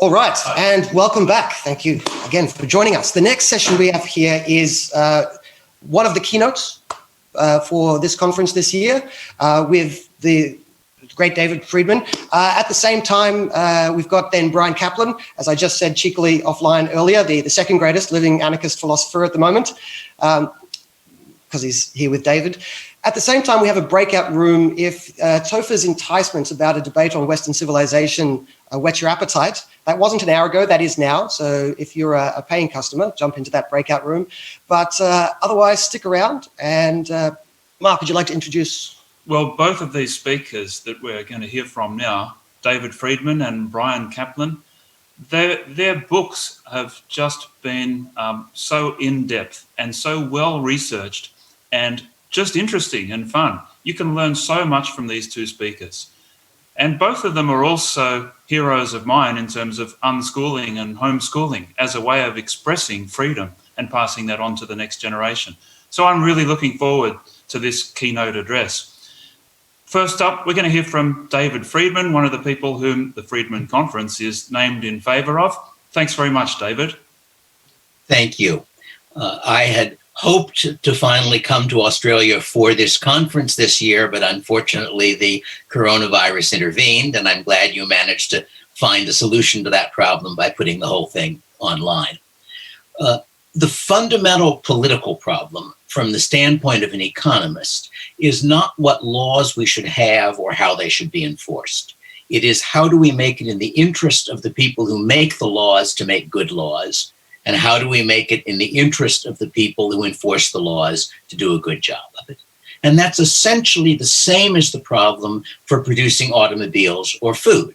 All right, and welcome back. Thank you again for joining us. The next session we have here is one of the keynotes for this conference this year with the great David Friedman. At the same time, we've got then Brian Kaplan, as I just said cheekily offline earlier, the second greatest living anarchist philosopher at the moment, because he's here with David. At the same time, we have a breakout room if Topher's enticements about a debate on Western civilization whet your appetite. That wasn't an hour ago, that is now. So if you're a paying customer, jump into that breakout room. But otherwise, stick around. And Mark, would you like to introduce? Well, both of these speakers that we're going to hear from now, David Friedman and Brian Kaplan, their books have just been so in-depth and so well-researched and just interesting and fun. You can learn so much from these two speakers. And both of them are also heroes of mine in terms of unschooling and homeschooling as a way of expressing freedom and passing that on to the next generation. So I'm really looking forward to this keynote address. First up, we're going to hear from David Friedman, one of the people whom the Friedman Conference is named in favour of. Thanks very much, David. Thank you. I had hoped to finally come to Australia for this conference this year, but unfortunately the coronavirus intervened, and I'm glad you managed to find a solution to that problem by putting the whole thing online. The fundamental political problem from the standpoint of an economist is not what laws we should have or how they should be enforced. It is how do we make it in the interest of the people who make the laws to make good laws, and how do we make it in the interest of the people who enforce the laws to do a good job of it. And that's essentially the same as the problem for producing automobiles or food.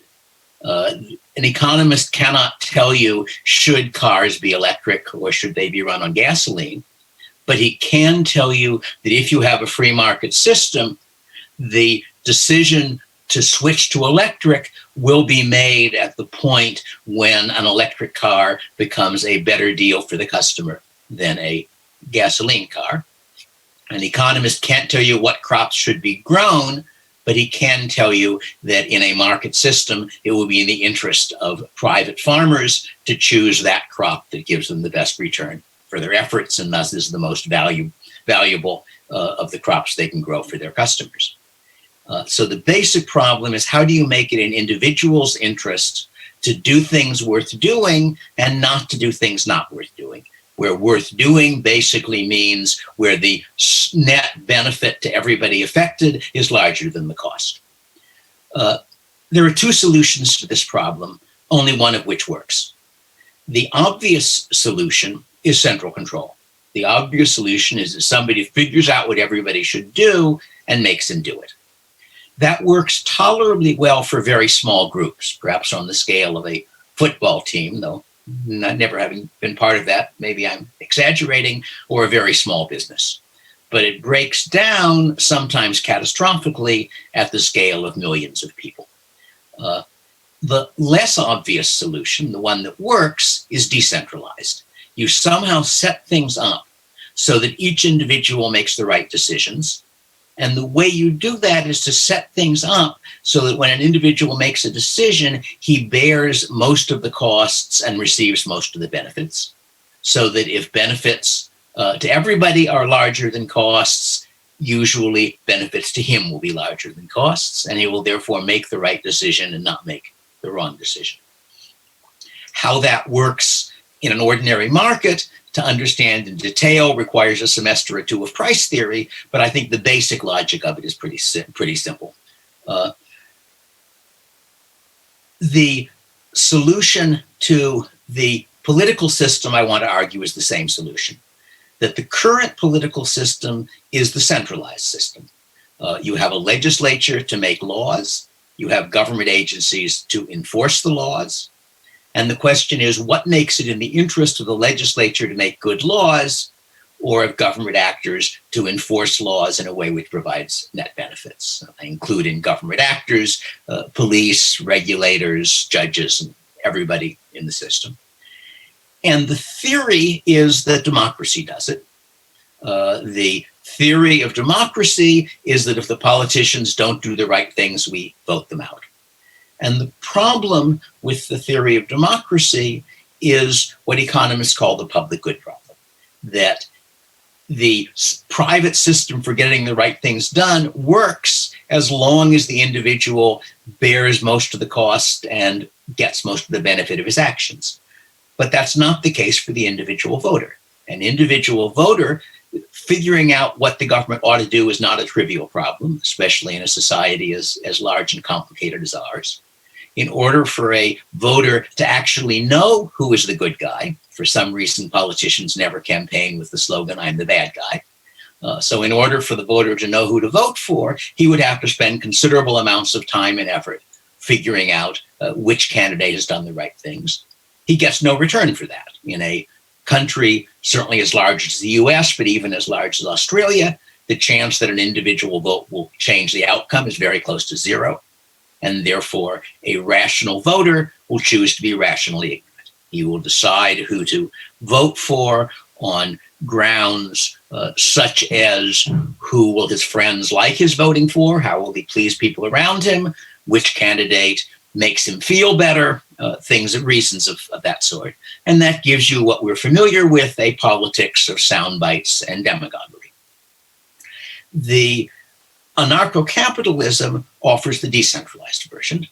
An economist cannot tell you should cars be electric or should they be run on gasoline, but he can tell you that if you have a free market system, the decision to switch to electric will be made at the point when an electric car becomes a better deal for the customer than a gasoline car. An economist can't tell you what crops should be grown, but he can tell you that in a market system, it will be in the interest of private farmers to choose that crop that gives them the best return for their efforts, and thus is the most valuable of the crops they can grow for their customers. So the basic problem is how do you make it in individuals' interest to do things worth doing and not to do things not worth doing? Where worth doing basically means where the net benefit to everybody affected is larger than the cost. There are two solutions to this problem, only one of which works. The obvious solution is central control. The obvious solution is that somebody figures out what everybody should do and makes them do it. That works tolerably well for very small groups, perhaps on the scale of a football team, though never having been part of that, maybe I'm exaggerating, or a very small business. But it breaks down, sometimes catastrophically, at the scale of millions of people. The less obvious solution, the one that works, is decentralized. You somehow set things up so that each individual makes the right decisions. And the way you do that is to set things up so that when an individual makes a decision, he bears most of the costs and receives most of the benefits. So that if benefits to everybody are larger than costs, usually benefits to him will be larger than costs, and he will therefore make the right decision and not make the wrong decision. How that works in an ordinary market to understand in detail requires a semester or two of price theory, but I think the basic logic of it is pretty simple. The solution to the political system, I want to argue, is the same solution. That the current political system is the centralized system. You have a legislature to make laws, you have government agencies to enforce the laws, and the question is, what makes it in the interest of the legislature to make good laws, or of government actors to enforce laws in a way which provides net benefits? I include in government actors, police, regulators, judges, and everybody in the system. And the theory is that democracy does it. The theory of democracy is that if the politicians don't do the right things, we vote them out. And the problem with the theory of democracy is what economists call the public good problem, that the private system for getting the right things done works as long as the individual bears most of the cost and gets most of the benefit of his actions. But that's not the case for the individual voter. An individual voter figuring out what the government ought to do is not a trivial problem, especially in a society as large and complicated as ours. In order for a voter to actually know who is the good guy, for some reason politicians never campaign with the slogan, "I'm the bad guy." So in order for the voter to know who to vote for, he would have to spend considerable amounts of time and effort figuring out which candidate has done the right things. He gets no return for that. In a country certainly as large as the US, but even as large as Australia, the chance that an individual vote will change the outcome is very close to zero. And therefore, a rational voter will choose to be rationally ignorant. He will decide who to vote for on grounds such as who will his friends like his voting for, how will he please people around him, which candidate makes him feel better, reasons of that sort. And that gives you what we're familiar with, a politics of sound bites and demagoguery. The anarcho-capitalism offers the decentralized version.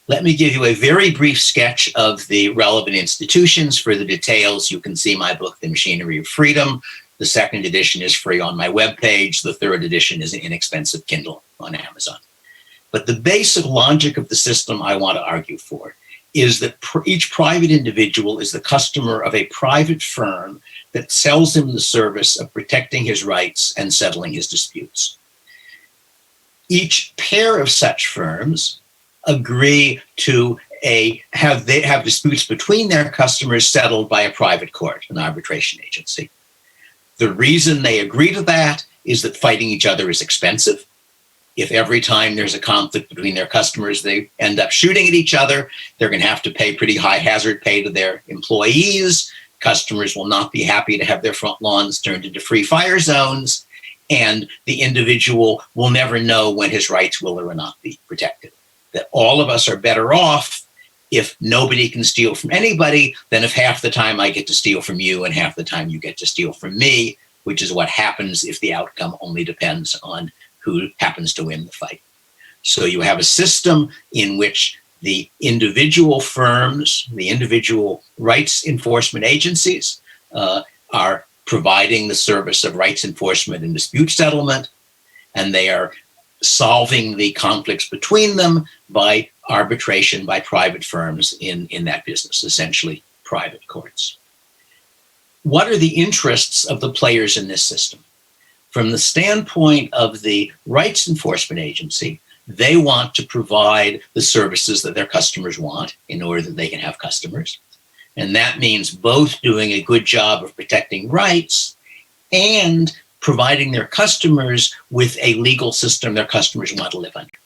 Let me give you a very brief sketch of the relevant institutions. For the details, you can see my book, The Machinery of Freedom. The second edition is free on my webpage. The third edition is an inexpensive Kindle on Amazon. But the basic logic of the system I want to argue for is that each private individual is the customer of a private firm that sells him the service of protecting his rights and settling his disputes. Each pair of such firms agree to have disputes between their customers settled by a private court, an arbitration agency. The reason they agree to that is that fighting each other is expensive. If every time there's a conflict between their customers, they end up shooting at each other, they're going to have to pay pretty high hazard pay to their employees. Customers will not be happy to have their front lawns turned into free fire zones, and the individual will never know when his rights will or will not be protected. That all of us are better off if nobody can steal from anybody than if half the time I get to steal from you and half the time you get to steal from me, which is what happens if the outcome only depends on who happens to win the fight. So you have a system in which the individual firms, the individual rights enforcement agencies are providing the service of rights enforcement and dispute settlement, and they are solving the conflicts between them by arbitration by private firms in that business, essentially private courts. What are the interests of the players in this system? From the standpoint of the rights enforcement agency, they want to provide the services that their customers want in order that they can have customers. And that means both doing a good job of protecting rights and providing their customers with a legal system their customers want to live under.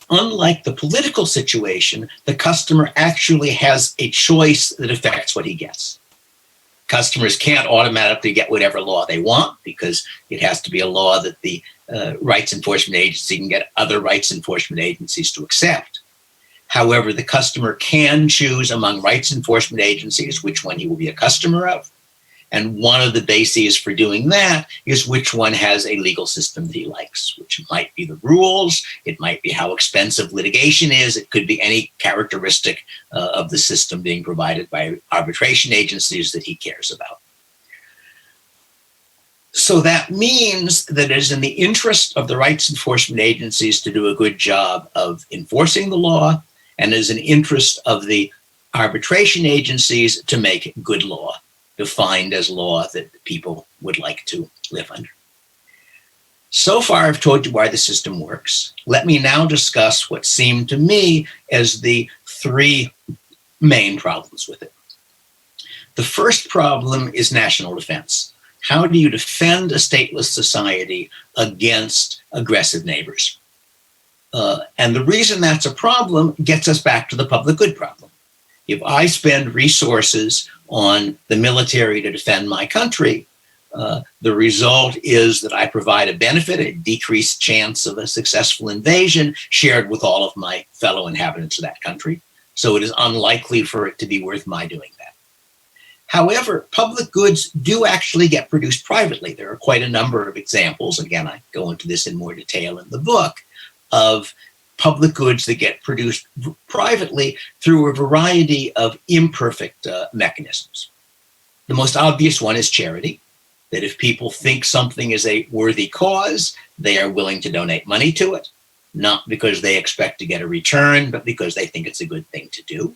Unlike the political situation, the customer actually has a choice that affects what he gets. Customers can't automatically get whatever law they want because it has to be a law that the rights enforcement agency can get other rights enforcement agencies to accept. However, the customer can choose among rights enforcement agencies which one he will be a customer of. And one of the bases for doing that is which one has a legal system that he likes, which might be the rules, it might be how expensive litigation is, it could be any characteristic of the system being provided by arbitration agencies that he cares about. So that means that it is in the interest of the rights enforcement agencies to do a good job of enforcing the law, and it is an interest of the arbitration agencies to make good law, defined as law that people would like to live under. So far, I've told you why the system works. Let me now discuss what seem to me as the three main problems with it. The first problem is national defense. How do you defend a stateless society against aggressive neighbors? And the reason that's a problem gets us back to the public good problem. If I spend resources on the military to defend my country, The result is that I provide a benefit, a decreased chance of a successful invasion shared with all of my fellow inhabitants of that country. So it is unlikely for it to be worth my doing that. However, public goods do actually get produced privately. There are quite a number of examples, again, I go into this in more detail in the book, of public goods that get produced privately through a variety of imperfect mechanisms. The most obvious one is charity, that if people think something is a worthy cause, they are willing to donate money to it, not because they expect to get a return, but because they think it's a good thing to do.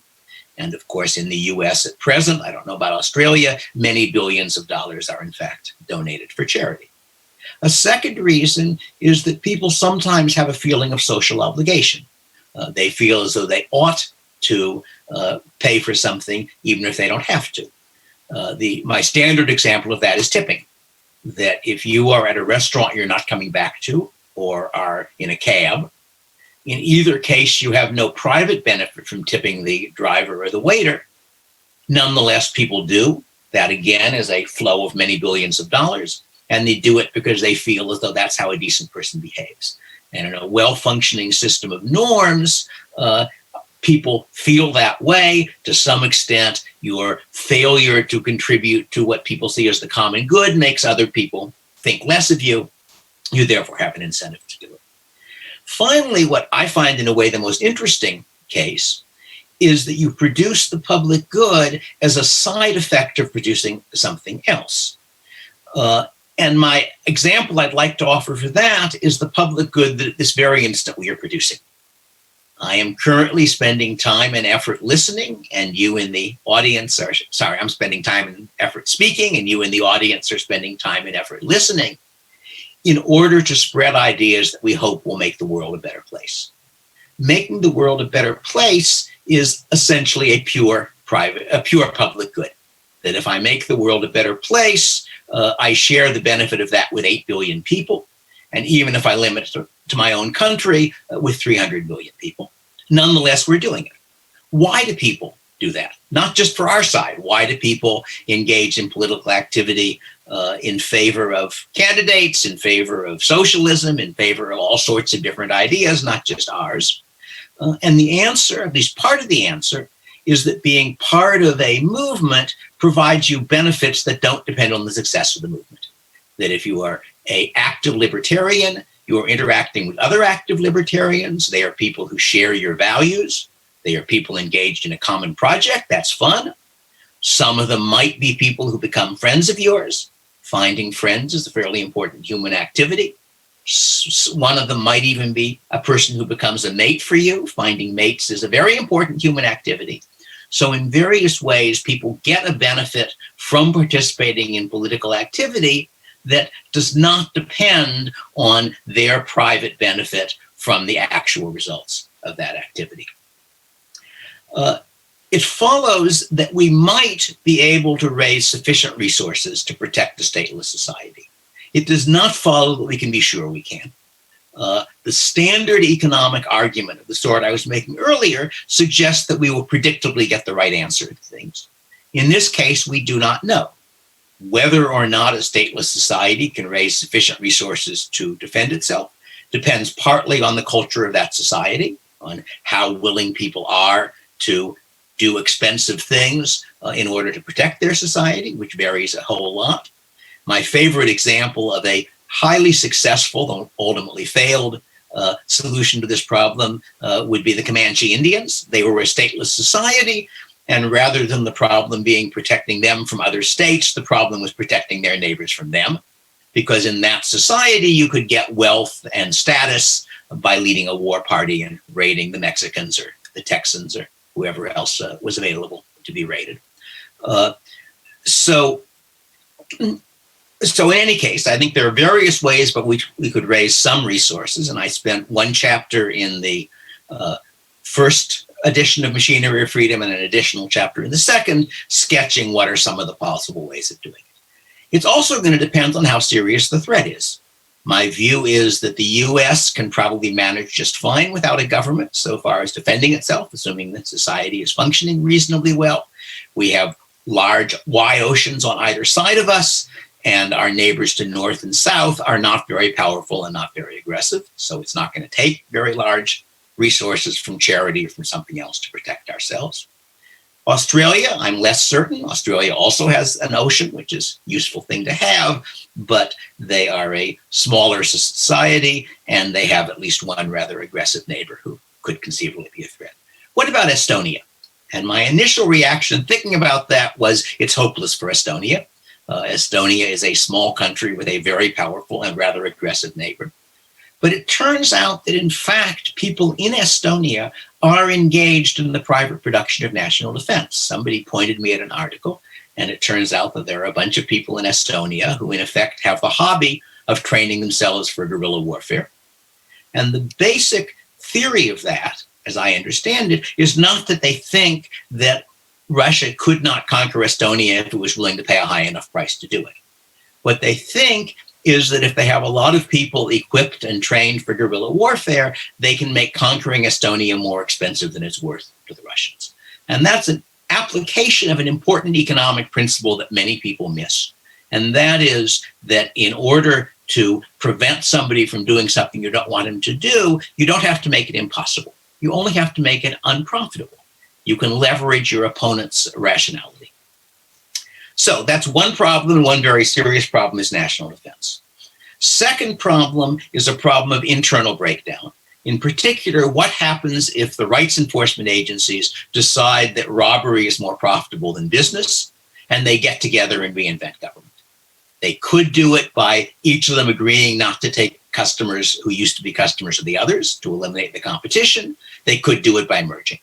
And of course, in the US at present, I don't know about Australia, many billions of dollars are in fact donated for charity. A second reason is that people sometimes have a feeling of social obligation. They feel as though they ought to pay for something, even if they don't have to. My standard example of that is tipping. That if you are at a restaurant you're not coming back to, or are in a cab, in either case, you have no private benefit from tipping the driver or the waiter. Nonetheless, people do. That, again, is a flow of many billions of dollars, and they do it because they feel as though that's how a decent person behaves. And in a well-functioning system of norms, people feel that way. To some extent, your failure to contribute to what people see as the common good makes other people think less of you. You therefore have an incentive to do it. Finally, what I find in a way the most interesting case is that you produce the public good as a side effect of producing something else. And my example I'd like to offer for that is the public good that at this very instant we are producing. I am currently spending time and effort listening, and you in the audience are, sorry, I'm spending time and effort speaking, and you in the audience are spending time and effort listening, in order to spread ideas that we hope will make the world a better place. Making the world a better place is essentially a pure public good. That if I make the world a better place, I share the benefit of that with 8 billion people. And even if I limit it to my own country, with 300 million people. Nonetheless, we're doing it. Why do people do that? Not just for our side. Why do people engage in political activity in favor of candidates, in favor of socialism, in favor of all sorts of different ideas, not just ours? And the answer, at least part of the answer, is that being part of a movement provides you benefits that don't depend on the success of the movement. That if you are an active libertarian, you are interacting with other active libertarians. They are people who share your values. They are people engaged in a common project. That's fun. Some of them might be people who become friends of yours. Finding friends is a fairly important human activity. One of them might even be a person who becomes a mate for you. Finding mates is a very important human activity. So in various ways, people get a benefit from participating in political activity that does not depend on their private benefit from the actual results of that activity. It follows that we might be able to raise sufficient resources to protect the stateless society. It does not follow that we can be sure we can. The standard economic argument of the sort I was making earlier suggests that we will predictably get the right answer to things. In this case, we do not know. Whether or not a stateless society can raise sufficient resources to defend itself depends partly on the culture of that society, on how willing people are to do expensive things in order to protect their society, which varies a whole lot. My favorite example of a highly successful, though ultimately failed, solution to this problem would be the Comanche Indians. They were a stateless society, and rather than the problem being protecting them from other states, the problem was protecting their neighbors from them. Because in that society, you could get wealth and status by leading a war party and raiding the Mexicans or the Texans or whoever else was available to be raided. So in any case, I think there are various ways but we could raise some resources. And I spent one chapter in the first edition of Machinery of Freedom and an additional chapter in the second, sketching what are some of the possible ways of doing it. It's also going to depend on how serious the threat is. My view is that the US can probably manage just fine without a government so far as defending itself, assuming that society is functioning reasonably well. We have large, wide oceans on either side of us, and our neighbors to north and south are not very powerful and not very aggressive. So it's not going to take very large resources from charity or from something else to protect ourselves. Australia, I'm less certain. Australia also has an ocean, which is a useful thing to have, but they are a smaller society and they have at least one rather aggressive neighbor who could conceivably be a threat. What about Estonia? And my initial reaction thinking about that was it's hopeless for Estonia. Estonia is a small country with a very powerful and rather aggressive neighbor. But it turns out that, in fact, people in Estonia are engaged in the private production of national defense. Somebody pointed me at an article, and it turns out that there are a bunch of people in Estonia who, in effect, have the hobby of training themselves for guerrilla warfare. And the basic theory of that, as I understand it, is not that they think that Russia could not conquer Estonia if it was willing to pay a high enough price to do it. What they think is that if they have a lot of people equipped and trained for guerrilla warfare, they can make conquering Estonia more expensive than it's worth to the Russians. And that's an application of an important economic principle that many people miss. And that is that in order to prevent somebody from doing something you don't want him to do, you don't have to make it impossible. You only have to make it unprofitable. You can leverage your opponent's rationality. So that's one problem. One very serious problem is national defense. Second problem is a problem of internal breakdown. In particular, what happens if the rights enforcement agencies decide that robbery is more profitable than business, and they get together and reinvent government? They could do it by each of them agreeing not to take customers who used to be customers of the others to eliminate the competition. They could do it by merging.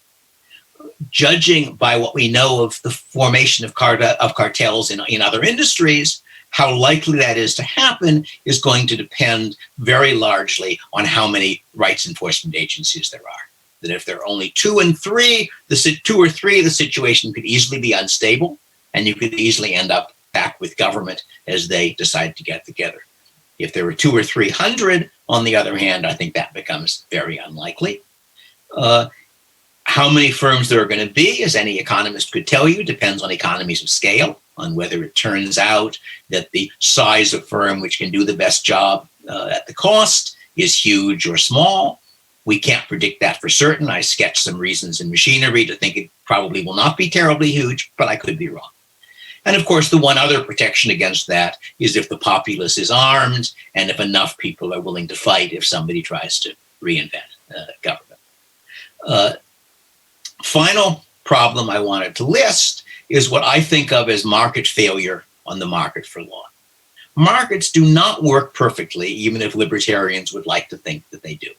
Judging by what we know of the formation of cartels in other industries, how likely that is to happen is going to depend very largely on how many rights enforcement agencies there are. That if there are only two or three, the situation could easily be unstable, and you could easily end up back with government as they decide to get together. If there were 200 or 300, on the other hand, I think that becomes very unlikely. How many firms there are going to be, as any economist could tell you, depends on economies of scale, on whether it turns out that the size of firm which can do the best job at the cost is huge or small. We can't predict that for certain. I sketched some reasons in machinery to think it probably will not be terribly huge, but I could be wrong. And of course, the one other protection against that is if the populace is armed and if enough people are willing to fight if somebody tries to reinvent government. Final problem I wanted to list is what I think of as market failure on the market for law. Markets do not work perfectly, even if libertarians would like to think that they do.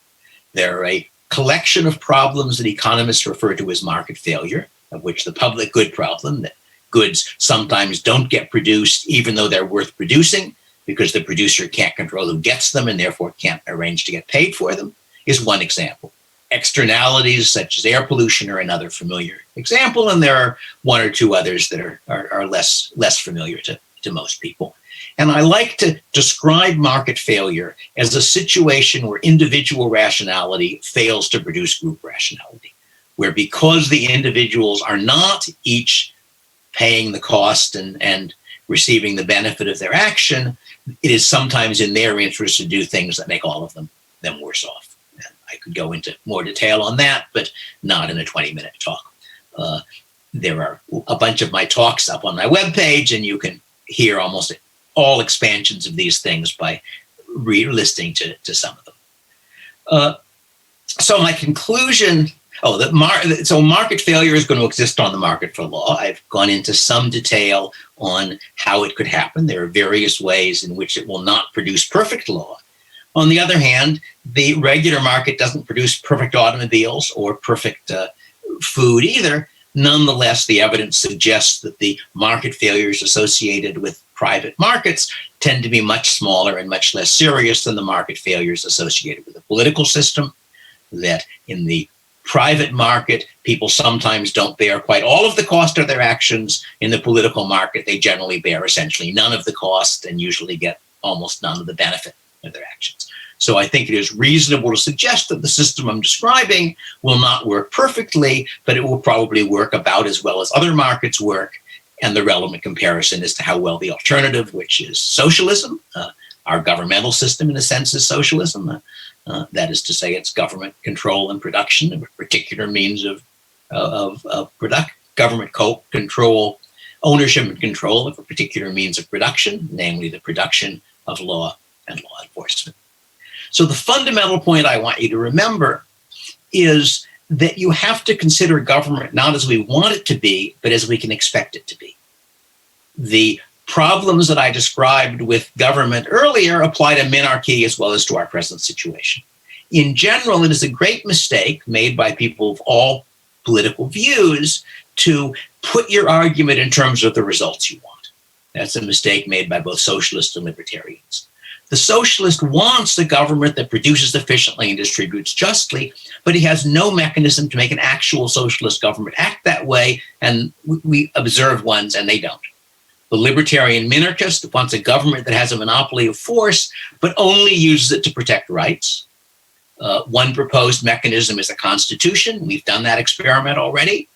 They're a collection of problems that economists refer to as market failure, of which the public good problem, that goods sometimes don't get produced even though they're worth producing because the producer can't control who gets them and therefore can't arrange to get paid for them, is one example. Externalities such as air pollution are another familiar example, and there are one or two others that are less familiar to most people. And I like to describe market failure as a situation where individual rationality fails to produce group rationality, where because the individuals are not each paying the cost and receiving the benefit of their action, it is sometimes in their interest to do things that make all of them worse off. I could go into more detail on that, but not in a 20-minute talk. There are a bunch of my talks up on my webpage, and you can hear almost all expansions of these things by listening to some of them. So my conclusion, so market failure is going to exist on the market for law. I've gone into some detail on how it could happen. There are various ways in which it will not produce perfect law. On the other hand, the regular market doesn't produce perfect automobiles or perfect food either. Nonetheless, the evidence suggests that the market failures associated with private markets tend to be much smaller and much less serious than the market failures associated with the political system, that in the private market, people sometimes don't bear quite all of the cost of their actions. In the political market, they generally bear essentially none of the cost and usually get almost none of the benefit of their actions. So I think it is reasonable to suggest that the system I'm describing will not work perfectly, but it will probably work about as well as other markets work. And the relevant comparison is to how well the alternative, which is socialism, our governmental system in a sense is socialism. That is to say, it's government control and production of a particular means of government control, ownership and control of a particular means of production, namely the production of law and law enforcement. So the fundamental point I want you to remember is that you have to consider government not as we want it to be, but as we can expect it to be. The problems that I described with government earlier apply to minarchy as well as to our present situation. In general, it is a great mistake made by people of all political views to put your argument in terms of the results you want. That's a mistake made by both socialists and libertarians. The socialist wants a government that produces efficiently and distributes justly, but he has no mechanism to make an actual socialist government act that way, and we observe ones and they don't. The libertarian minarchist wants a government that has a monopoly of force, but only uses it to protect rights. One proposed mechanism is a constitution. We've done that experiment already.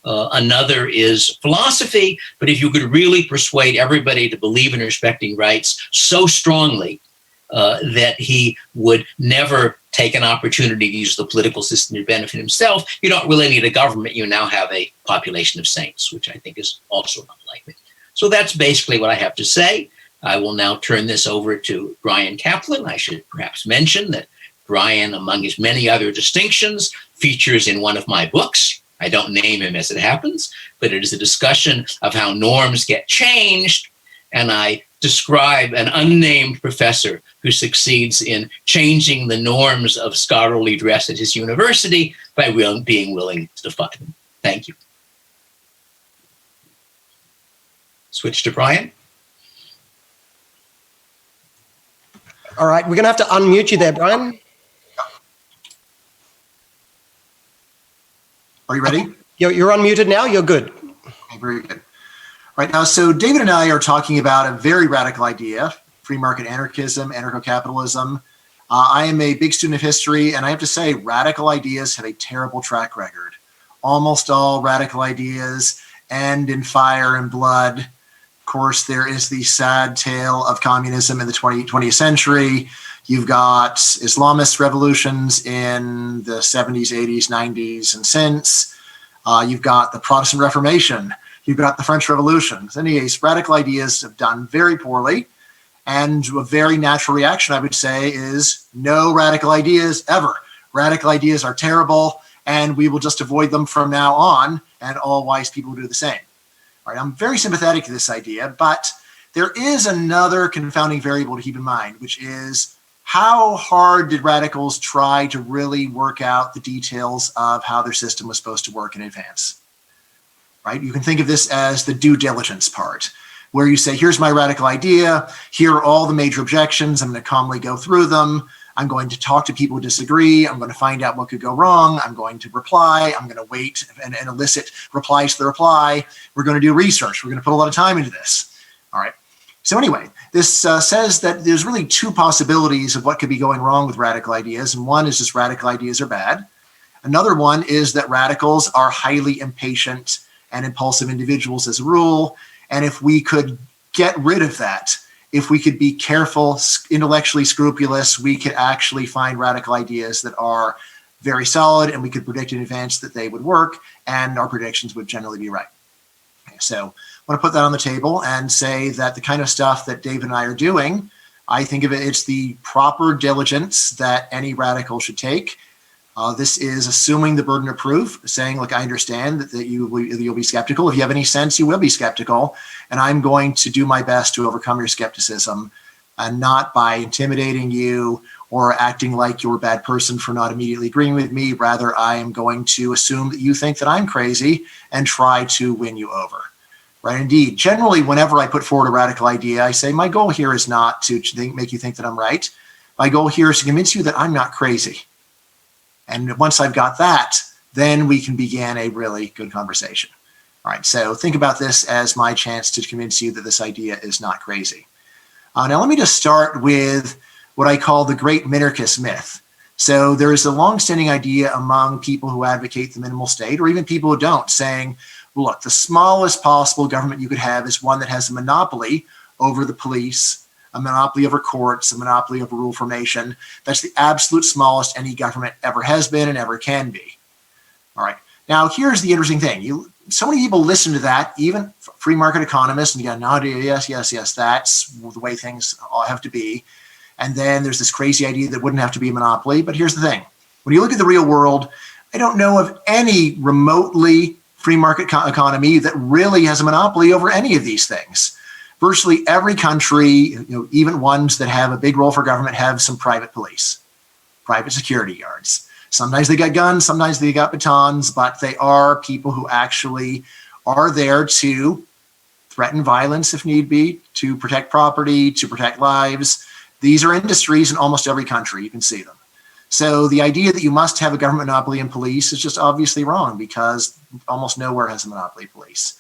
Another is philosophy, but if you could really persuade everybody to believe in respecting rights so strongly that he would never take an opportunity to use the political system to benefit himself, you don't really need a government. You now have a population of saints, which I think is also unlikely. So that's basically what I have to say. I will now turn this over to Brian Kaplan. I should perhaps mention that Brian, among his many other distinctions, features in one of my books. I don't name him as it happens, but it is a discussion of how norms get changed. And I describe an unnamed professor who succeeds in changing the norms of scholarly dress at his university by being willing to defy them. Thank you. Switch to Brian. All right, we're going to have to unmute you there, Brian. Are you ready? You're unmuted now. You're good. Okay, very good. Right now, so David and I are talking about a very radical idea, free market anarchism, anarcho-capitalism. I am a big student of history, and I have to say radical ideas have a terrible track record. Almost all radical ideas end in fire and blood. Of course, there is the sad tale of communism in the 20th century. You've got Islamist revolutions in the 70s, 80s, 90s, and since. You've got the Protestant Reformation. You've got the French Revolution. In any case, radical ideas have done very poorly. And a very natural reaction, I would say, is no radical ideas ever. Radical ideas are terrible, and we will just avoid them from now on, and all wise people do the same. All right, I'm very sympathetic to this idea, but there is another confounding variable to keep in mind, which is how hard did radicals try to really work out the details of how their system was supposed to work in advance? Right? You can think of this as the due diligence part, where you say, here's my radical idea. Here are all the major objections. I'm going to calmly go through them. I'm going to talk to people who disagree. I'm going to find out what could go wrong. I'm going to reply. I'm going to wait and elicit replies to the reply. We're going to do research. We're going to put a lot of time into this. All right. So anyway, this says that there's really two possibilities of what could be going wrong with radical ideas. And one is just radical ideas are bad. Another one is that radicals are highly impatient and impulsive individuals as a rule. And if we could get rid of that, if we could be careful, intellectually scrupulous, we could actually find radical ideas that are very solid, and we could predict in advance that they would work, and our predictions would generally be right. Okay, so I want to put that on the table and say that the kind of stuff that David and I are doing, I think of it, it's the proper diligence that any radical should take. This is assuming the burden of proof, saying, look, I understand that you'll be skeptical. If you have any sense, you will be skeptical. And I'm going to do my best to overcome your skepticism, and not by intimidating you or acting like you're a bad person for not immediately agreeing with me. Rather, I am going to assume that you think that I'm crazy and try to win you over. Right? Indeed, generally, whenever I put forward a radical idea, I say, my goal here is not to make you think that I'm right. My goal here is to convince you that I'm not crazy. And once I've got that, then we can begin a really good conversation. All right, so think about this as my chance to convince you that this idea is not crazy. Now, let me just start with what I call the great minarchist myth. So there is a longstanding idea among people who advocate the minimal state, or even people who don't, saying, well, look, the smallest possible government you could have is one that has a monopoly over the police, a monopoly over courts, a monopoly over rule formation. That's the absolute smallest any government ever has been and ever can be. All right. Now, here's the interesting thing. So many people listen to that, even free market economists, and you go, no, yes, that's the way things all have to be. And then there's this crazy idea that wouldn't have to be a monopoly. But here's the thing. When you look at the real world, I don't know of any remotely free market economy that really has a monopoly over any of these things. Virtually every country, even ones that have a big role for government, have some private police, private security guards. Sometimes they got guns, sometimes they got batons, but they are people who actually are there to threaten violence if need be, to protect property, to protect lives. These are industries in almost every country. You can see them. So the idea that you must have a government monopoly in police is just obviously wrong, because almost nowhere has a monopoly police.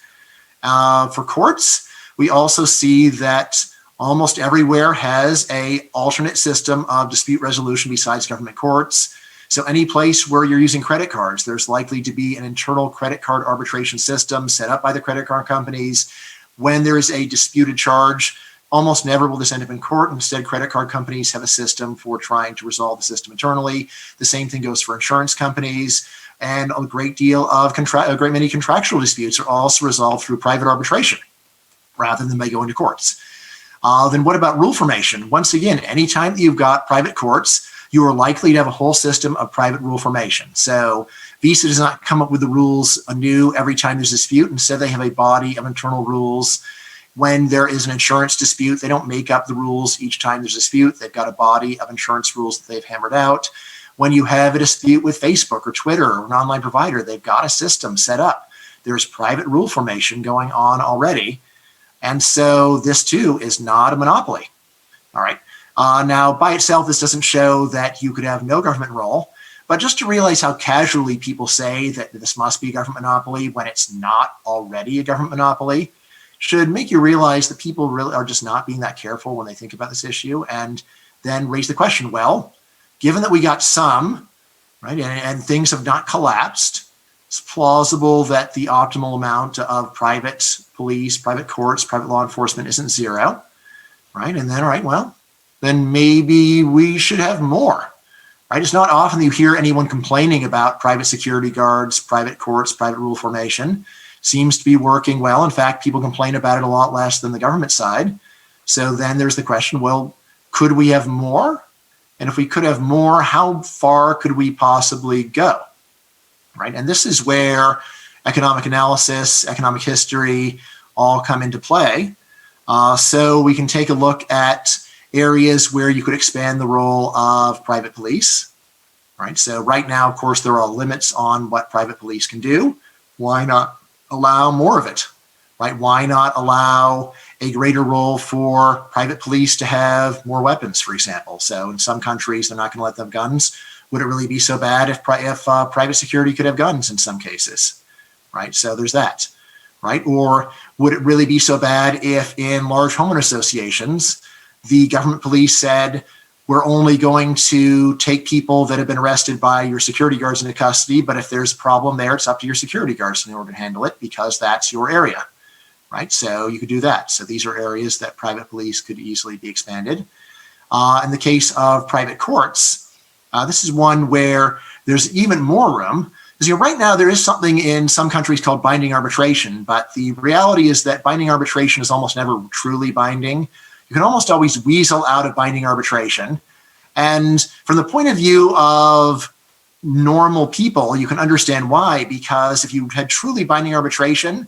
For courts, we also see that almost everywhere has an alternate system of dispute resolution besides government courts. So any place where you're using credit cards, there's likely to be an internal credit card arbitration system set up by the credit card companies. When there is a disputed charge, almost never will this end up in court. Instead, credit card companies have a system for trying to resolve the system internally. The same thing goes for insurance companies. And a great many contractual disputes are also resolved through private arbitration rather than by going to courts. Then what about rule formation? Once again, anytime that you've got private courts, you are likely to have a whole system of private rule formation. So Visa does not come up with the rules anew every time there's a dispute. Instead, they have a body of internal rules. When there is an insurance dispute, they don't make up the rules each time there's a dispute. They've got a body of insurance rules that they've hammered out. When you have a dispute with Facebook or Twitter or an online provider, they've got a system set up. There's private rule formation going on already. And so this too is not a monopoly. All right. Now, by itself, this doesn't show that you could have no government role, but just to realize how casually people say that this must be a government monopoly when it's not already a government monopoly should make you realize that people really are just not being that careful when they think about this issue, and then raise the question, well, given that we got some, right, and things have not collapsed, it's plausible that the optimal amount of private police, private courts, private law enforcement isn't zero, right? And then, all right, well, then maybe we should have more, right? It's not often that you hear anyone complaining about private security guards, private courts, private rule formation. Seems to be working well. In fact, people complain about it a lot less than the government side. So then there's the question, well, could we have more? And if we could have more, how far could we possibly go, right? And this is where economic analysis, economic history all come into play. So we can take a look at areas where you could expand the role of private police, right? So right now, of course, there are limits on what private police can do. Why not allow more of it, right? Why not allow a greater role for private police to have more weapons, for example? So in some countries, they're not going to let them have guns. Would it really be so bad if private security could have guns in some cases, right? So there's that, right? Or would it really be so bad if in large homeowner associations, the government police said, we're only going to take people that have been arrested by your security guards into custody, but if there's a problem there, it's up to your security guards in order to handle it because that's your area, right? So you could do that. So these are areas that private police could easily be expanded. In the case of private courts, this is one where there's even more room. Because right now there is something in some countries called binding arbitration, but the reality is that binding arbitration is almost never truly binding. You can almost always weasel out of binding arbitration. And from the point of view of normal people, you can understand why, because if you had truly binding arbitration,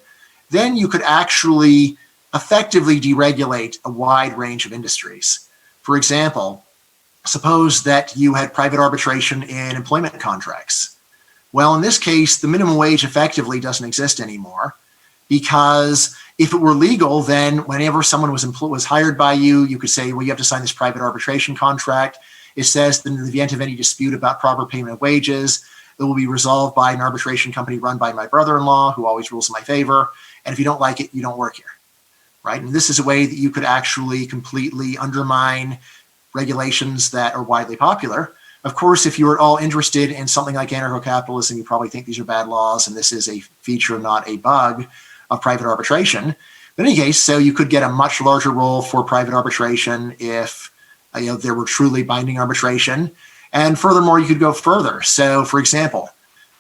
then you could actually effectively deregulate a wide range of industries. For example, suppose that you had private arbitration in employment contracts. Well, in this case, the minimum wage effectively doesn't exist anymore, because if it were legal, then whenever someone was hired by you, you could say, well, you have to sign this private arbitration contract. It says that in the event of any dispute about proper payment of wages, it will be resolved by an arbitration company run by my brother-in-law, who always rules in my favor. And if you don't like it, you don't work here, right? And this is a way that you could actually completely undermine regulations that are widely popular. Of course, if you're at all interested in something like anarcho-capitalism, you probably think these are bad laws and this is a feature, not a bug, of private arbitration. But in any case, so you could get a much larger role for private arbitration if there were truly binding arbitration. And furthermore, you could go further. So, for example,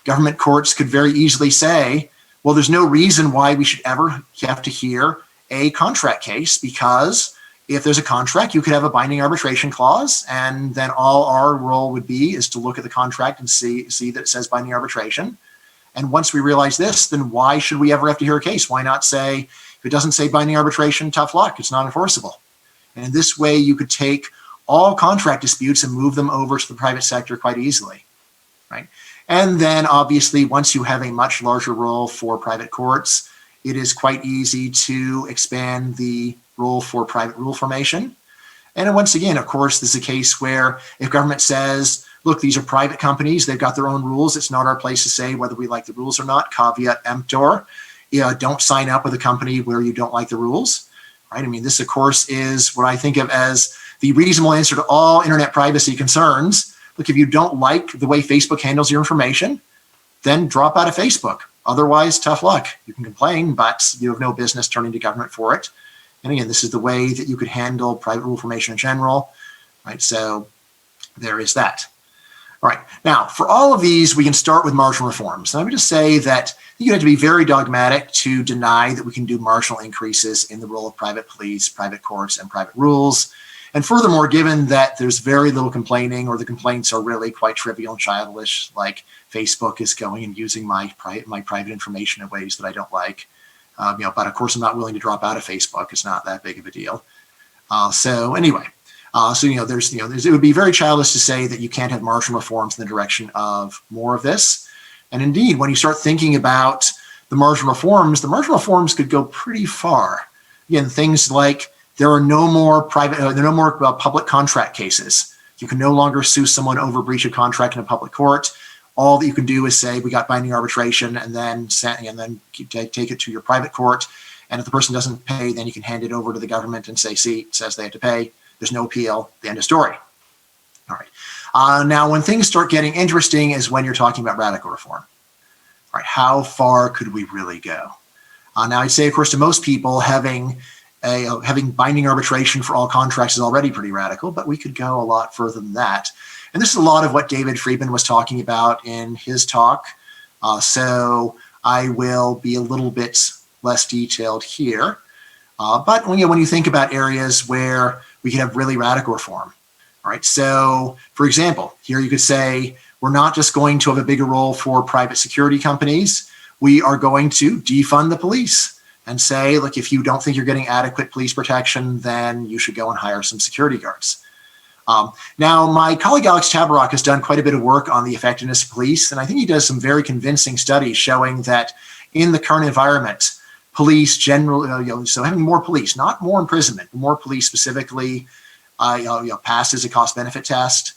government courts could very easily say, well, there's no reason why we should ever have to hear a contract case, because if there's a contract, you could have a binding arbitration clause, and then all our role would be is to look at the contract and see that it says binding arbitration. And once we realize this, then why should we ever have to hear a case? Why not say, if it doesn't say binding arbitration, tough luck, it's not enforceable. And in this way, you could take all contract disputes and move them over to the private sector quite easily, right? And then obviously, once you have a much larger role for private courts, it is quite easy to expand the role for private rule formation. And once again, of course, this is a case where if government says, look, these are private companies, they've got their own rules, it's not our place to say whether we like the rules or not, caveat emptor. Don't sign up with a company where you don't like the rules, right? I mean, this, of course, is what I think of as the reasonable answer to all internet privacy concerns. Look, if you don't like the way Facebook handles your information, then drop out of Facebook. Otherwise, tough luck. You can complain, but you have no business turning to government for it. And again, this is the way that you could handle private rule formation in general, right? So there is that. All right. Now, for all of these, we can start with marginal reforms. And I would just say that you have to be very dogmatic to deny that we can do marginal increases in the role of private police, private courts, and private rules. And furthermore, given that there's very little complaining, or the complaints are really quite trivial and childish, like Facebook is going and using my private information in ways that I don't like. But of course, I'm not willing to drop out of Facebook. It's not that big of a deal. So anyway, it would be very childish to say that you can't have marginal reforms in the direction of more of this. And indeed, when you start thinking about the marginal reforms could go pretty far. Again, things like there are no more public contract cases. You can no longer sue someone over breach of contract in a public court. All that you can do is say, we got binding arbitration, and then take it to your private court. And if the person doesn't pay, then you can hand it over to the government and say, see, it says they have to pay. There's no appeal, the end of story. All right. Now, when things start getting interesting is when you're talking about radical reform. All right, how far could we really go? Now, I'd say, of course, to most people, having binding arbitration for all contracts is already pretty radical, but we could go a lot further than that. And this is a lot of what David Friedman was talking about in his talk. So I will be a little bit less detailed here. But when you think about areas where we can have really radical reform, all right? So for example, here you could say, we're not just going to have a bigger role for private security companies. We are going to defund the police and say, look, if you don't think you're getting adequate police protection, then you should go and hire some security guards. Now, my colleague Alex Tabarrok has done quite a bit of work on the effectiveness of police, and I think he does some very convincing studies showing that in the current environment, police generally, so having more police, not more imprisonment, but more police specifically, passes a cost-benefit test.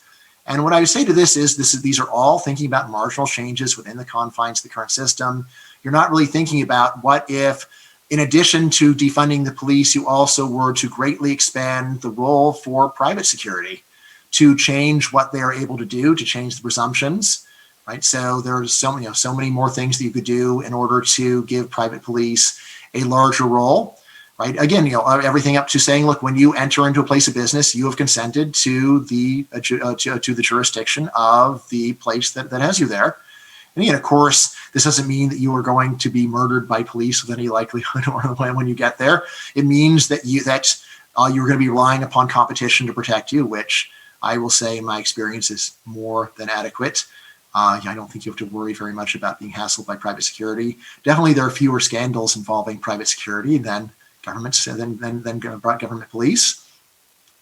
And what I would say to this is these are all thinking about marginal changes within the confines of the current system. You're not really thinking about what if, in addition to defunding the police, you also were to greatly expand the role for private security, to change what they are able to do, to change the presumptions, right? So there's so many more things that you could do in order to give private police a larger role, right? Again, everything up to saying, look, when you enter into a place of business, you have consented to the jurisdiction of the place that has you there. And again, of course, this doesn't mean that you are going to be murdered by police with any likelihood or when you get there. It means that you're going to be relying upon competition to protect you, which I will say in my experience is more than adequate. I don't think you have to worry very much about being hassled by private security. Definitely, there are fewer scandals involving private security than government police.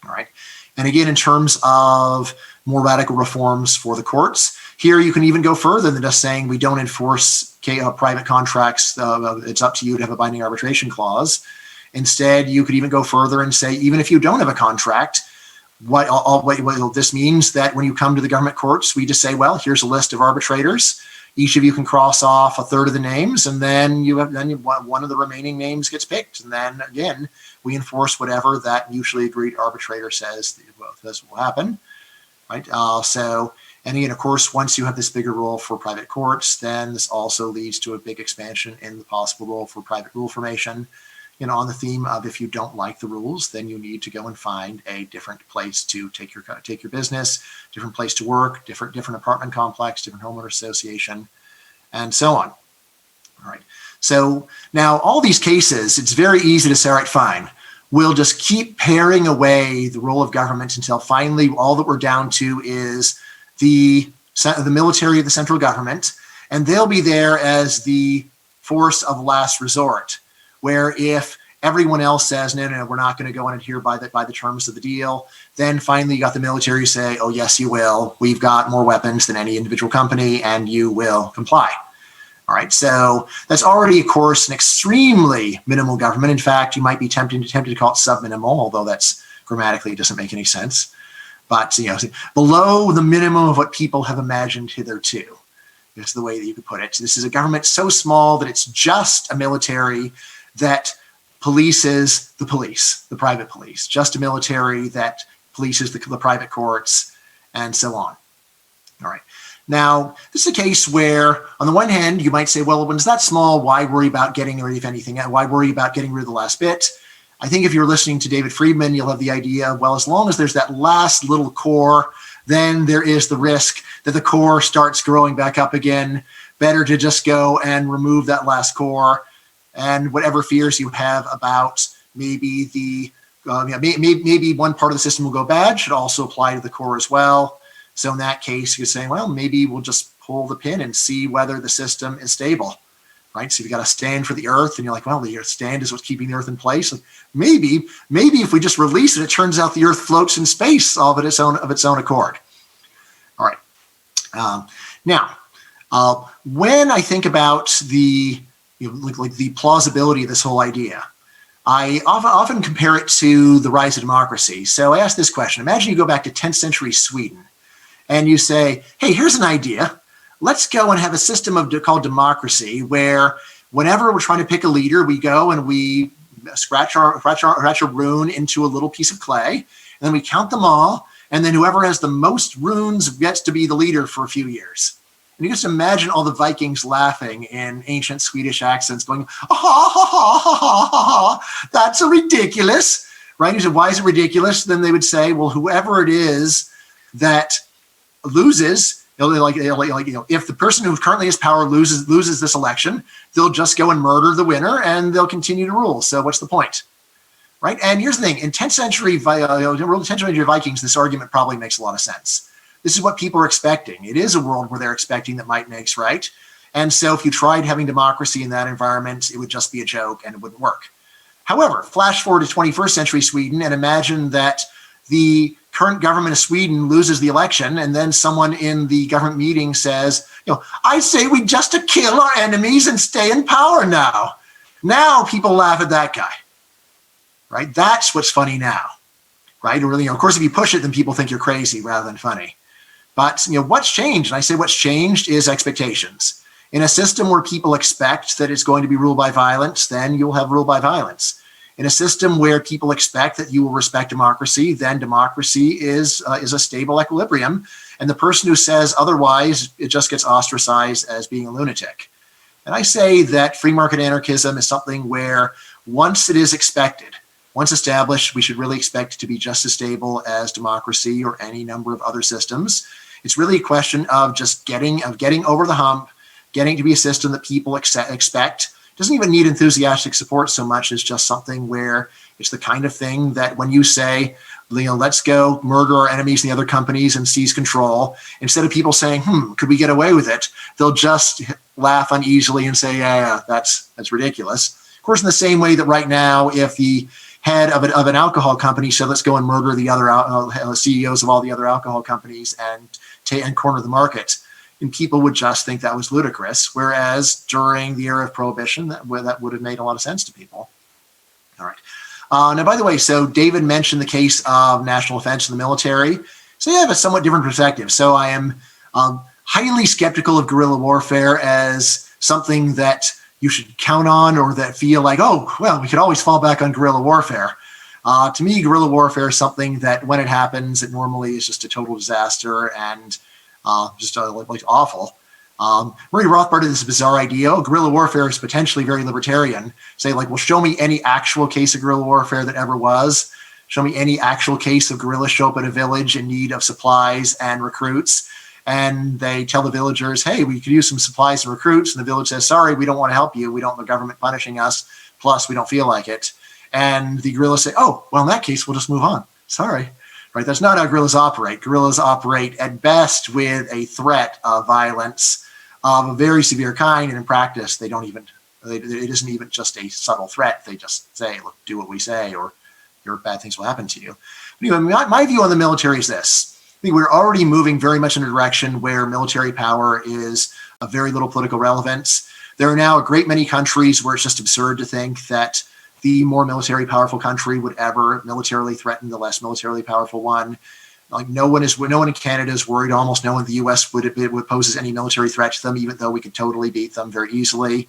All right. And again, in terms of more radical reforms for the courts, here you can even go further than just saying we don't enforce private contracts. It's up to you to have a binding arbitration clause. Instead, you could even go further and say, even if you don't have a contract, what this means that when you come to the government courts, we just say, well, here's a list of arbitrators. Each of you can cross off a third of the names, and then one of the remaining names gets picked. And then again, we enforce whatever that mutually agreed arbitrator says will happen. right? And again, of course, once you have this bigger role for private courts, then this also leads to a big expansion in the possible role for private rule formation. On the theme of if you don't like the rules, then you need to go and find a different place to take your business, different place to work, different apartment complex, different homeowner association, and so on. All right. So now all these cases, it's very easy to say, all right, fine. We'll just keep paring away the role of government until finally all that we're down to is the military of the central government, and they'll be there as the force of last resort, where if everyone else says, no, we're not going to go and adhere by the terms of the deal, then finally you got the military say, oh, yes, you will. We've got more weapons than any individual company, and you will comply. All right, so that's already, of course, an extremely minimal government. In fact, you might be tempted to call it subminimal, although that's grammatically doesn't make any sense. But below the minimum of what people have imagined hitherto is the way that you could put it. This is a government so small that it's just a military that polices the police, the private police, just a military that polices the private courts, and so on. All right. Now, this is a case where, on the one hand, you might say, well, when it's that small, why worry about getting rid of anything? Why worry about getting rid of the last bit? I think if you're listening to David Friedman, you'll have the idea, well, as long as there's that last little core, then there is the risk that the core starts growing back up again. Better to just go and remove that last core. And whatever fears you have about maybe maybe one part of the system will go bad should also apply to the core as well. So in that case, you're saying, well, maybe we'll just pull the pin and see whether the system is stable, right? So you've got a stand for the earth, and you're like, well, the stand is what's keeping the earth in place. And maybe if we just release it, it turns out the earth floats in space all of its own accord. All right. Now, when I think about the plausibility of this whole idea, I often compare it to the rise of democracy. So I ask this question. Imagine you go back to 10th century Sweden and you say, hey, here's an idea. Let's go and have a system called democracy where whenever we're trying to pick a leader, we go and we scratch a rune into a little piece of clay, and then we count them all, and then whoever has the most runes gets to be the leader for a few years. And you just imagine all the Vikings laughing in ancient Swedish accents going, ha, ha, ha, ha, ha, ha, that's a ridiculous, right? You said, why is it ridiculous? Then they would say, well, whoever it is that loses, if the person who currently has power loses this election, they'll just go and murder the winner and they'll continue to rule. So what's the point, right? And here's the thing: in 10th century Vikings, this argument probably makes a lot of sense. This is what people are expecting. It is a world where they're expecting that might makes right. And so if you tried having democracy in that environment, it would just be a joke and it wouldn't work. However, flash forward to 21st century Sweden and imagine that the current government of Sweden loses the election, and then someone in the government meeting says, I say we just to kill our enemies and stay in power now. Now people laugh at that guy, right? That's what's funny now, right? Or, of course, if you push it, then people think you're crazy rather than funny. But, what's changed? And I say what's changed is expectations. In a system where people expect that it's going to be ruled by violence, then you'll have rule by violence. In a system where people expect that you will respect democracy, then democracy is a stable equilibrium. And the person who says otherwise, it just gets ostracized as being a lunatic. And I say that free market anarchism is something where once it is expected, once established, we should really expect it to be just as stable as democracy or any number of other systems. It's really a question of just getting over the hump, getting to be a system that people expect. Doesn't even need enthusiastic support so much as just something where it's the kind of thing that when you say, let's go murder our enemies in the other companies and seize control, instead of people saying, could we get away with it? They'll just laugh uneasily and say, yeah, that's ridiculous. Of course, in the same way that right now, if the head of an alcohol company said, let's go and murder the other CEOs of all the other alcohol companies and corner the market, and people would just think that was ludicrous, whereas during the era of Prohibition, that would have made a lot of sense to people. All right. Now, by the way, so David mentioned the case of national defense in the military. So I have a somewhat different perspective. So I am highly skeptical of guerrilla warfare as something that you should count on or that feel like, oh, well, we could always fall back on guerrilla warfare. To me, guerrilla warfare is something that when it happens, it normally is just a total disaster and just like awful. Murray Rothbard had this bizarre idea. Guerrilla warfare is potentially very libertarian. Say like, well, show me any actual case of guerrilla warfare that ever was. Show me any actual case of guerrillas show up at a village in need of supplies and recruits. And they tell the villagers, hey, we could use some supplies and recruits. And the village says, sorry, we don't want to help you. We don't want the government punishing us. Plus, we don't feel like it. And the guerrillas say, oh, well, in that case, we'll just move on. Sorry. Right? That's not how guerrillas operate. Guerrillas operate at best with a threat of violence of a very severe kind. And in practice, it isn't even just a subtle threat. They just say, look, do what we say, or your bad things will happen to you. But anyway, my view on the military is this. I think we're already moving very much in a direction where military power is of very little political relevance. There are now a great many countries where it's just absurd to think that the more military powerful country would ever militarily threaten the less militarily powerful one. Like no one in Canada is worried. Almost no one in the U.S. would poses any military threat to them, even though we could totally beat them very easily.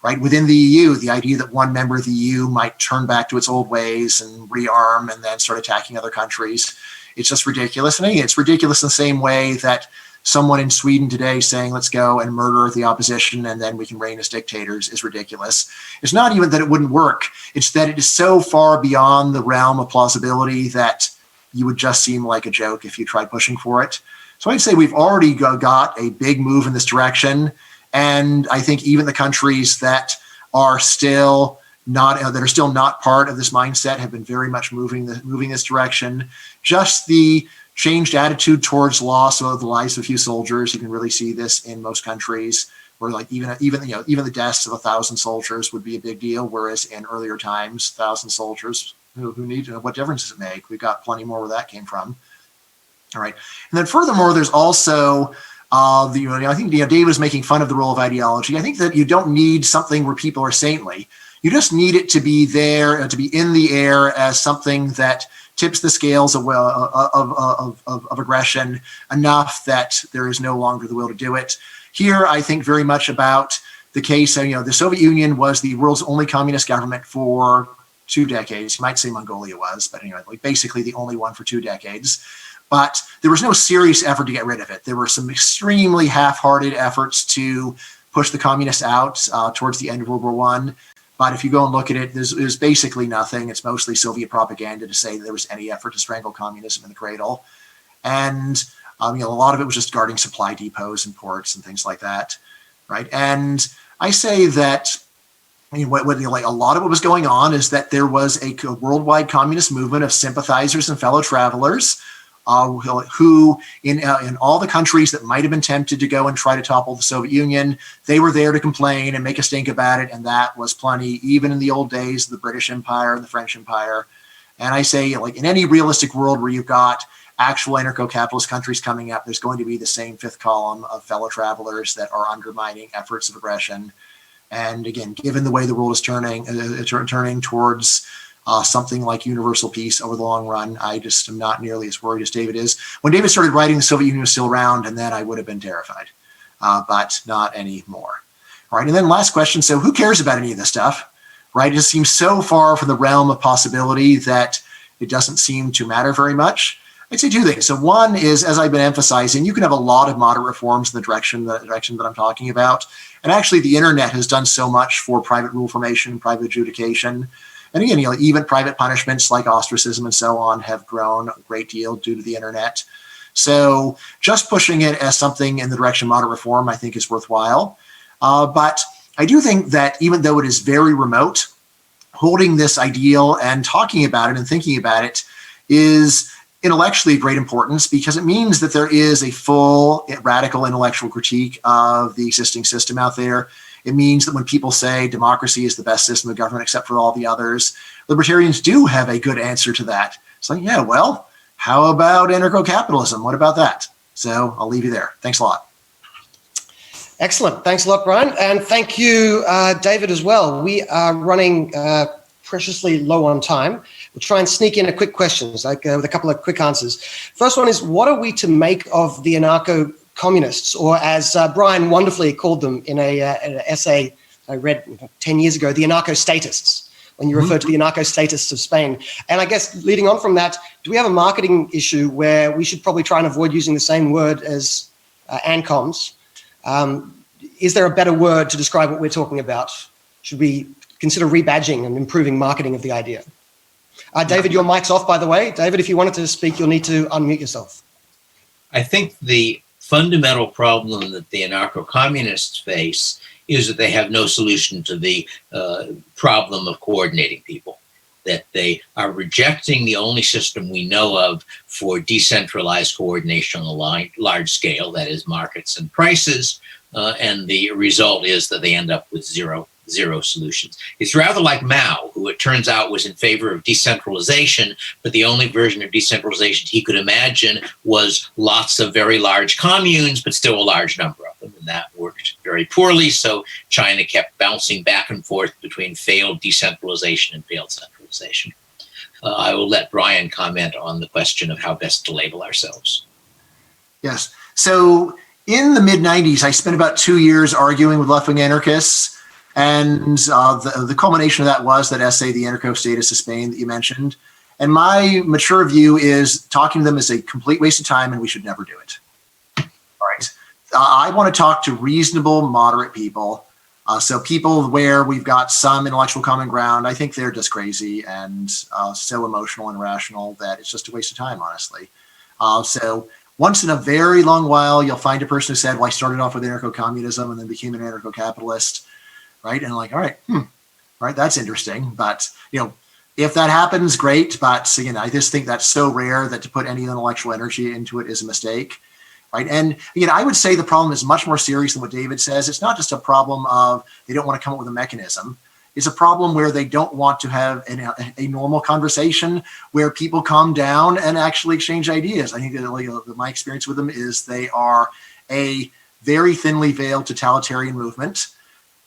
Right within the EU, the idea that one member of the EU might turn back to its old ways and rearm and then start attacking other countries, it's just ridiculous. And I think it's ridiculous in the same way that someone in Sweden today saying, let's go and murder the opposition and then we can reign as dictators is ridiculous. It's not even that it wouldn't work. It's that it is so far beyond the realm of plausibility that you would just seem like a joke if you tried pushing for it. So I'd say we've already got a big move in this direction. And I think even the countries that are still not part of this mindset have been very much moving this direction. Just the changed attitude towards loss of the lives of a few soldiers. You can really see this in most countries, where like even the deaths of 1,000 soldiers would be a big deal, whereas in earlier times, 1,000 soldiers who need what difference does it make? We've got plenty more where that came from. All right, and then furthermore, there's also I think Dave was making fun of the role of ideology. I think that you don't need something where people are saintly. You just need it to be there, to be in the air as something that tips the scales of aggression enough that there is no longer the will to do it. Here, I think very much about the case. The Soviet Union was the world's only communist government for 2 decades. You might say Mongolia was, but anyway, like basically the only one for 2 decades. But there was no serious effort to get rid of it. There were some extremely half-hearted efforts to push the communists out towards the end of World War I. But if you go and look at it, there's basically nothing. It's mostly Soviet propaganda to say that there was any effort to strangle communism in the cradle. And a lot of it was just guarding supply depots and ports and things like that, right? And I say that a lot of what was going on is that there was a worldwide communist movement of sympathizers and fellow travelers who in all the countries that might have been tempted to go and try to topple the Soviet Union, they were there to complain and make a stink about it. And that was plenty, even in the old days of the British Empire and the French Empire. And I say, like in any realistic world where you've got actual anarcho-capitalist countries coming up, there's going to be the same fifth column of fellow travelers that are undermining efforts of aggression. And again, given the way the world is turning towards something like universal peace over the long run, I just am not nearly as worried as David is. When David started writing, the Soviet Union was still around, and then I would have been terrified, but not anymore. All right, and then last question. So who cares about any of this stuff, right? It just seems so far from the realm of possibility that it doesn't seem to matter very much. I'd say 2 things. So one is, as I've been emphasizing, you can have a lot of moderate reforms in the direction that I'm talking about. And actually, the internet has done so much for private rule formation, private adjudication. And again, even private punishments like ostracism and so on have grown a great deal due to the internet. So just pushing it as something in the direction of moderate reform, I think, is worthwhile. But I do think that even though it is very remote, holding this ideal and talking about it and thinking about it is intellectually of great importance, because it means that there is a full radical intellectual critique of the existing system out there. It means that when people say democracy is the best system of government except for all the others, libertarians do have a good answer to that. It's like, yeah, well, how about anarcho-capitalism? What about that? So I'll leave you there. Thanks a lot. Excellent. Thanks a lot, Brian. And thank you, David, as well. We are running preciously low on time. We'll try and sneak in a quick questions, with a couple of quick answers. First one is, what are we to make of the anarcho-communists, or as Brian wonderfully called them in an essay I read 10 years ago, the anarcho-statists? when you refer to the anarcho-statists of Spain. And I guess leading on from that, do we have a marketing issue where we should probably try and avoid using the same word as ANCOMs? Is there a better word to describe what we're talking about? Should we consider rebadging and improving marketing of the idea? David, your mic's off, by the way. David, if you wanted to speak, you'll need to unmute yourself. I think the fundamental problem that the anarcho-communists face is that they have no solution to the problem of coordinating people, that they are rejecting the only system we know of for decentralized coordination on a large scale, that is markets and prices, and the result is that they end up with zero solutions. It's rather like Mao, who it turns out was in favor of decentralization, but the only version of decentralization he could imagine was lots of very large communes, but still a large number of them, and that worked very poorly, so China kept bouncing back and forth between failed decentralization and failed centralization. I will let Brian comment on the question of how best to label ourselves. Yes. So in the mid-90s, I spent about 2 years arguing with left-wing anarchists. And the culmination of that was that essay, The Anarcho-Status of Spain, that you mentioned. And my mature view is talking to them is a complete waste of time and we should never do it. All right. I want to talk to reasonable, moderate people. So people where we've got some intellectual common ground. I think they're just crazy and so emotional and irrational that it's just a waste of time, honestly. So once in a very long while, you'll find a person who said, well, I started off with anarcho-communism and then became an anarcho-capitalist. Right. And like, all right, that's interesting. But, if that happens, great. But, I just think that's so rare that to put any intellectual energy into it is a mistake. Right. And, I would say the problem is much more serious than what David says. It's not just a problem of they don't want to come up with a mechanism. It's a problem where they don't want to have a normal conversation where people calm down and actually exchange ideas. I think that my experience with them is they are a very thinly veiled totalitarian movement.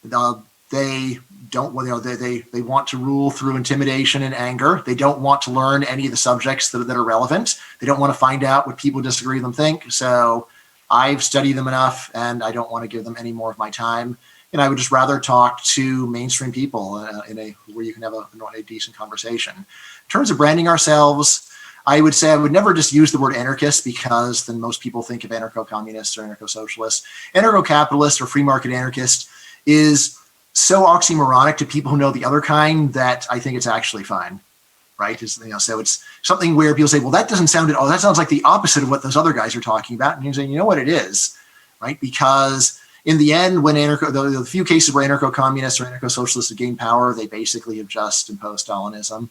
They don't, they want to rule through intimidation and anger. They don't want to learn any of the subjects that are relevant. They don't want to find out what people disagree with them think. So I've studied them enough and I don't want to give them any more of my time. And I would just rather talk to mainstream people where you can have a decent conversation. In terms of branding ourselves, I would say I would never just use the word anarchist because then most people think of anarcho-communists or anarcho-socialists. Anarcho-capitalist or free market anarchist is so oxymoronic to people who know the other kind that I think it's actually fine, right? So it's something where people say, well, that doesn't sound at all, that sounds like the opposite of what those other guys are talking about. And you say, you know what it is, right? Because in the end, when the few cases where anarcho-communists or anarcho-socialists have gained power, they basically have just imposed Stalinism,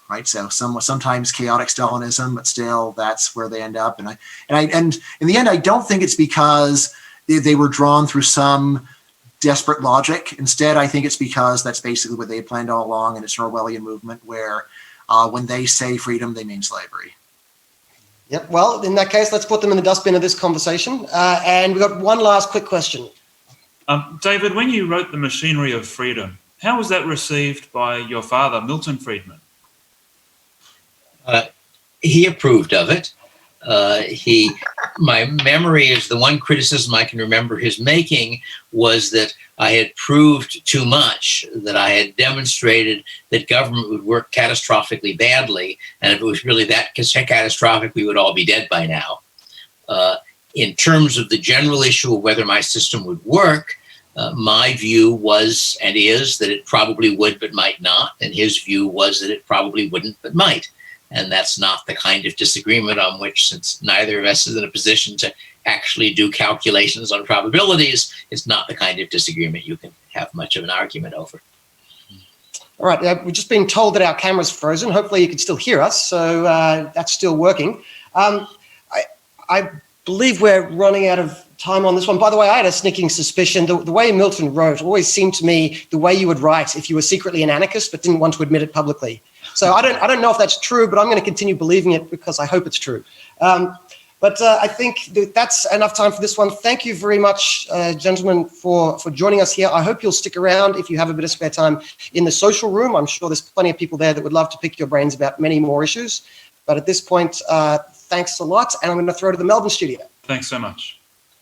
right? So sometimes chaotic Stalinism, but still that's where they end up. And in the end, I don't think it's because they were drawn through some desperate logic. Instead, I think it's because that's basically what they had planned all along, and it's an Orwellian movement where when they say freedom, they mean slavery. Yep. Well, in that case, let's put them in the dustbin of this conversation. And we've got one last quick question. David, when you wrote The Machinery of Freedom, how was that received by your father, Milton Friedman? He approved of it. My memory is the one criticism I can remember his making was that I had proved too much, that I had demonstrated that government would work catastrophically badly, and if it was really that catastrophic, we would all be dead by now. In terms of the general issue of whether my system would work, my view was and is that it probably would but might not, and his view was that it probably wouldn't but might. And that's not the kind of disagreement on which, since neither of us is in a position to actually do calculations on probabilities, it's not the kind of disagreement you can have much of an argument over. All right, we're just being told that our camera's frozen. Hopefully you can still hear us, so that's still working. I believe we're running out of time on this one. By the way, I had a sneaking suspicion. The way Milton wrote always seemed to me the way you would write if you were secretly an anarchist but didn't want to admit it publicly. So I don't know if that's true, but I'm going to continue believing it because I hope it's true. But I think that's enough time for this one. Thank you very much, gentlemen, for joining us here. I hope you'll stick around if you have a bit of spare time in the social room. I'm sure there's plenty of people there that would love to pick your brains about many more issues. But at this point, thanks a lot. And I'm going to throw to the Melbourne studio. Thanks so much.